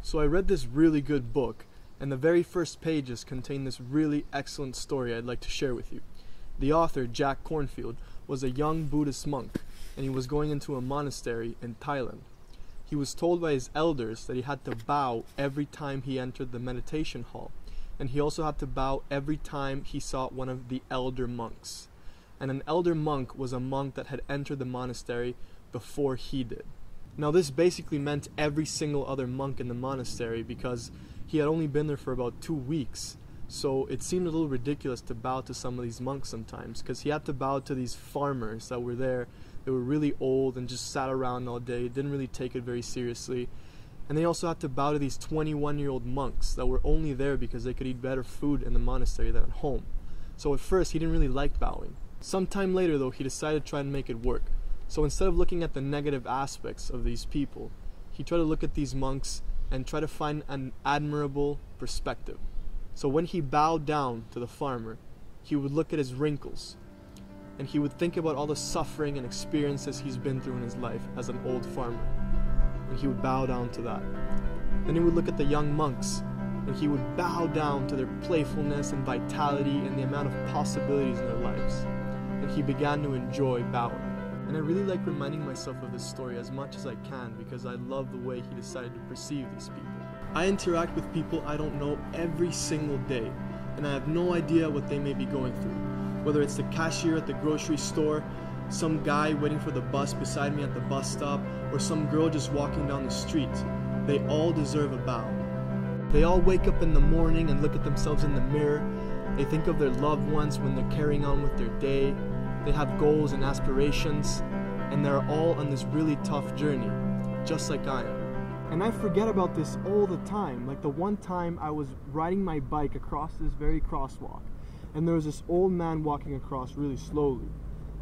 So I read this really good book, and the very first pages contain this really excellent story I'd like to share with you. The author, Jack Kornfield, was a young Buddhist monk, and he was going into a monastery in Thailand. He was told by his elders that he had to bow every time he entered the meditation hall, and he also had to bow every time he saw one of the elder monks. And an elder monk was a monk that had entered the monastery before he did. Now this basically meant every single other monk in the monastery, because he had only been there for about 2 weeks. So it seemed a little ridiculous to bow to some of these monks sometimes, because he had to bow to these farmers that were there. They were really old and just sat around all day, didn't really take it very seriously. And they also had to bow to these 21-year-old monks that were only there because they could eat better food in the monastery than at home. So at first he didn't really like bowing. Sometime later though, he decided to try and make it work. So instead of looking at the negative aspects of these people, he tried to look at these monks and try to find an admirable perspective. So when he bowed down to the farmer, he would look at his wrinkles, and he would think about all the suffering and experiences he's been through in his life as an old farmer, and he would bow down to that. Then he would look at the young monks, and he would bow down to their playfulness and vitality and the amount of possibilities in their lives, and he began to enjoy bowing. And I really like reminding myself of this story as much as I can, because I love the way he decided to perceive these people. I interact with people I don't know every single day, and I have no idea what they may be going through. Whether it's the cashier at the grocery store, some guy waiting for the bus beside me at the bus stop, or some girl just walking down the street, they all deserve a bow. They all wake up in the morning and look at themselves in the mirror. They think of their loved ones when they're carrying on with their day. They have goals and aspirations, and they're all on this really tough journey, just like I am. And I forget about this all the time. Like the one time I was riding my bike across this very crosswalk, and there was this old man walking across really slowly.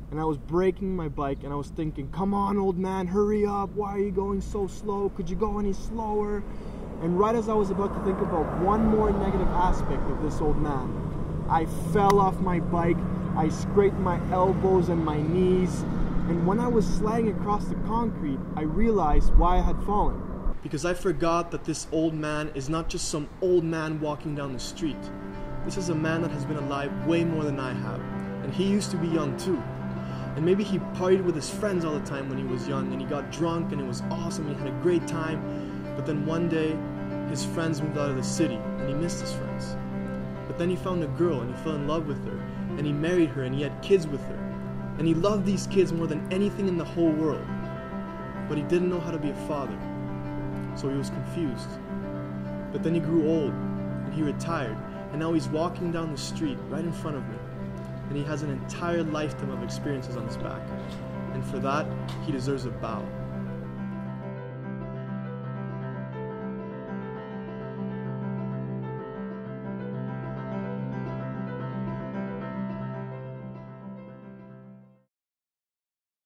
And I was braking my bike, and I was thinking, come on old man, hurry up, why are you going so slow? Could you go any slower? And right as I was about to think about one more negative aspect of this old man, I fell off my bike. I scraped my elbows and my knees, and when I was sliding across the concrete, I realized why I had fallen. Because I forgot that this old man is not just some old man walking down the street. This is a man that has been alive way more than I have, and he used to be young too. And maybe he partied with his friends all the time when he was young, and he got drunk and it was awesome, and he had a great time, but then one day his friends moved out of the city and he missed his friends. But then he found a girl and he fell in love with her, and he married her and he had kids with her, and he loved these kids more than anything in the whole world, but he didn't know how to be a father, so he was confused. But then he grew old and he retired, and now he's walking down the street right in front of me, and he has an entire lifetime of experiences on his back, and for that he deserves a bow.